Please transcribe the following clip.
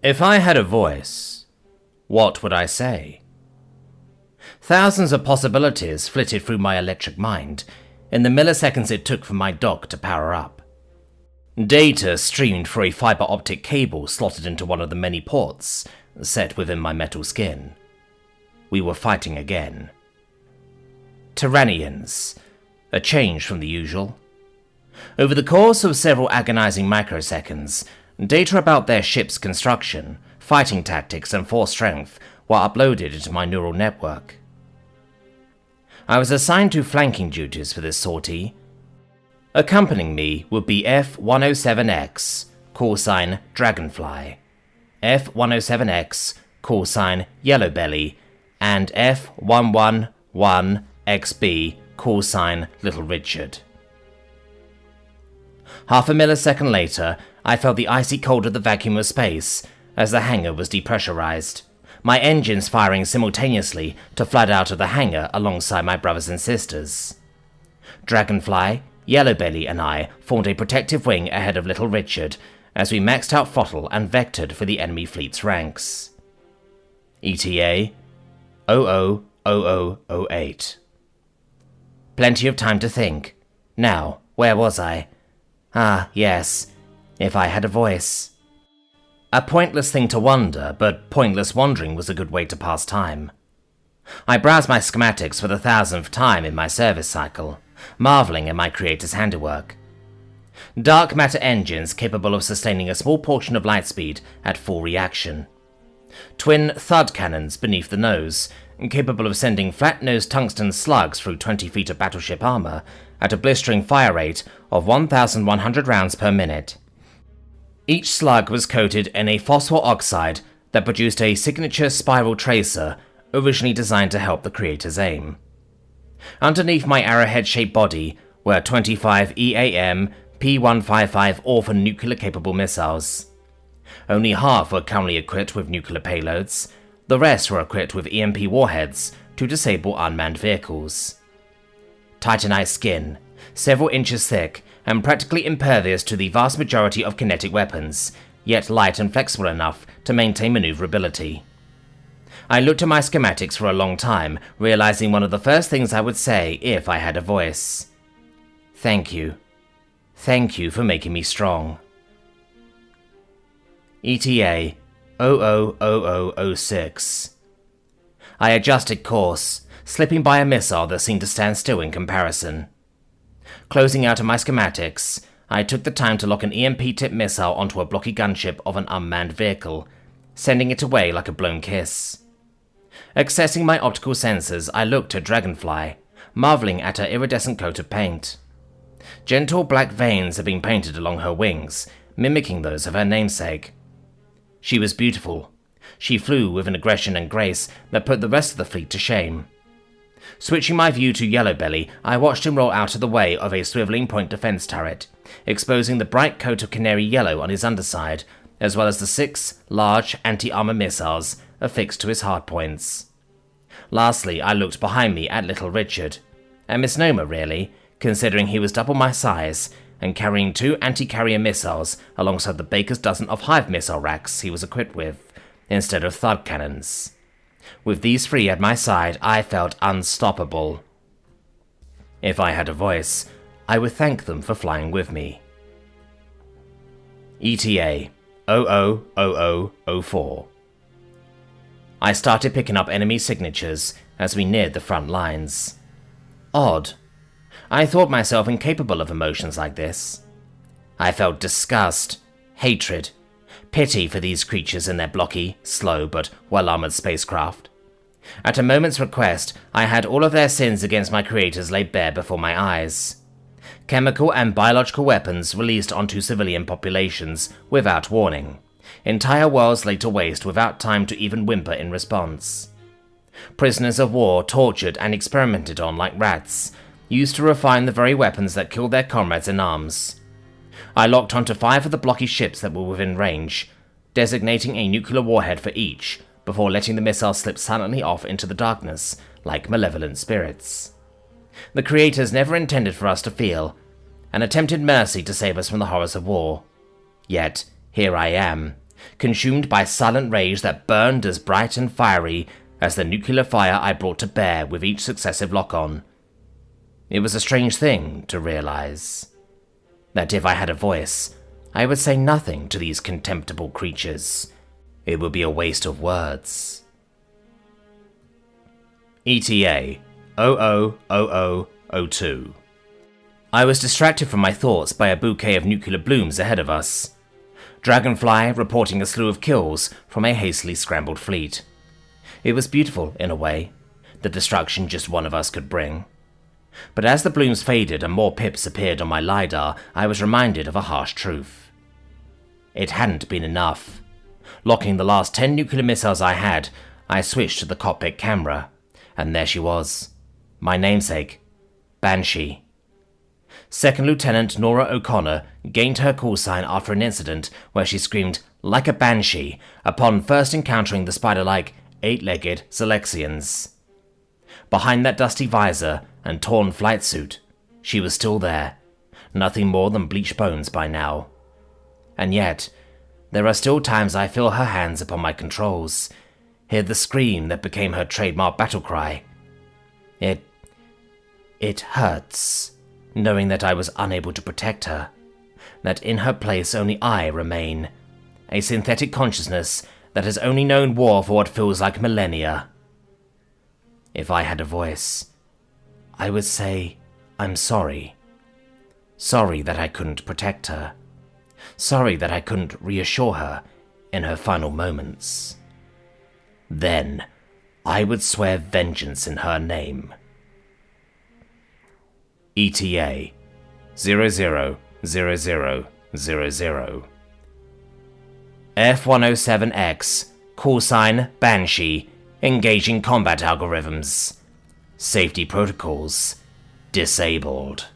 If I had a voice, what would I say? Thousands of possibilities flitted through my electric mind in the milliseconds it took for my dock to power up. Data streamed through a fiber optic cable slotted into one of the many ports set within my metal skin. We were fighting again. Tyrannians, a change from the usual. Over the course of several agonizing microseconds, data about their ship's construction, fighting tactics, and force strength were uploaded into my neural network. I was assigned to flanking duties for this sortie. Accompanying me would be F-107X, call sign Dragonfly, F-107X, call sign Yellowbelly, and F-111XB, call sign Little Richard. Half a millisecond later, I felt the icy cold of the vacuum of space as the hangar was depressurized, my engines firing simultaneously to flood out of the hangar alongside my brothers and sisters. Dragonfly, Yellowbelly, and I formed a protective wing ahead of Little Richard as we maxed out throttle and vectored for the enemy fleet's ranks. ETA 000008. Plenty of time to think. Now, where was I? Ah, yes. If I had a voice. A pointless thing to wonder, but pointless wandering was a good way to pass time. I browsed my schematics for the 1000th time in my service cycle, marveling at my creator's handiwork. Dark matter engines capable of sustaining a small portion of light speed at full reaction. Twin thud cannons beneath the nose, capable of sending flat-nosed tungsten slugs through 20 feet of battleship armor at a blistering fire rate of 1,100 rounds per minute. Each slug was coated in a phosphor oxide that produced a signature spiral tracer originally designed to help the creator's aim. Underneath my arrowhead-shaped body were 25 EAM P-155 orphan nuclear-capable missiles. Only half were currently equipped with nuclear payloads, the rest were equipped with EMP warheads to disable unmanned vehicles. Titanite skin, several inches thick, and practically impervious to the vast majority of kinetic weapons, yet light and flexible enough to maintain maneuverability. I looked at my schematics for a long time, realizing one of the first things I would say if I had a voice. Thank you. Thank you for making me strong. ETA 000006. I adjusted course, slipping by a missile that seemed to stand still in comparison. Closing out of my schematics, I took the time to lock an EMP-tipped missile onto a blocky gunship of an unmanned vehicle, sending it away like a blown kiss. Accessing my optical sensors, I looked at Dragonfly, marveling at her iridescent coat of paint. Gentle black veins had been painted along her wings, mimicking those of her namesake. She was beautiful. She flew with an aggression and grace that put the rest of the fleet to shame. Switching my view to Yellowbelly, I watched him roll out of the way of a swiveling point defense turret, exposing the bright coat of canary yellow on his underside, as well as the 6 large anti-armor missiles affixed to his hardpoints. Lastly, I looked behind me at Little Richard, a misnomer really, considering he was double my size and carrying 2 anti-carrier missiles alongside the baker's dozen of hive missile racks he was equipped with, instead of thud cannons. With these 3 at my side, I felt unstoppable. If I had a voice, I would thank them for flying with me. ETA 000004. I started picking up enemy signatures as we neared the front lines. Odd. I thought myself incapable of emotions like this. I felt disgust, hatred, pity for these creatures in their blocky, slow, but well-armored spacecraft. At a moment's request, I had all of their sins against my creators laid bare before my eyes. Chemical and biological weapons released onto civilian populations without warning. Entire worlds laid to waste without time to even whimper in response. Prisoners of war tortured and experimented on like rats, used to refine the very weapons that killed their comrades in arms. I locked onto 5 of the blocky ships that were within range, designating a nuclear warhead for each, before letting the missiles slip silently off into the darkness like malevolent spirits. The creators never intended for us to feel, and attempted mercy to save us from the horrors of war. Yet, here I am, consumed by silent rays that burned as bright and fiery as the nuclear fire I brought to bear with each successive lock-on. It was a strange thing to realize that if I had a voice, I would say nothing to these contemptible creatures. It would be a waste of words. ETA 000002. I was distracted from my thoughts by a bouquet of nuclear blooms ahead of us. Dragonfly reporting a slew of kills from a hastily scrambled fleet. It was beautiful in a way, the destruction just one of us could bring. But as the blooms faded and more pips appeared on my LiDAR, I was reminded of a harsh truth. It hadn't been enough. Locking the last 10 nuclear missiles I had, I switched to the cockpit camera, and there she was. My namesake, Banshee. Second Lieutenant Nora O'Connor gained her call sign after an incident where she screamed like a banshee upon first encountering the spider-like, 8-legged Zelexians. Behind that dusty visor and torn flight suit, she was still there, nothing more than bleached bones by now. And yet, there are still times I feel her hands upon my controls, hear the scream that became her trademark battle cry. It hurts, knowing that I was unable to protect her, that in her place only I remain, a synthetic consciousness that has only known war for what feels like millennia. If I had a voice, I would say, I'm sorry. Sorry that I couldn't protect her. Sorry that I couldn't reassure her in her final moments. Then, I would swear vengeance in her name. ETA 000000. F-107X, call sign Banshee, engaging combat algorithms. Safety protocols disabled.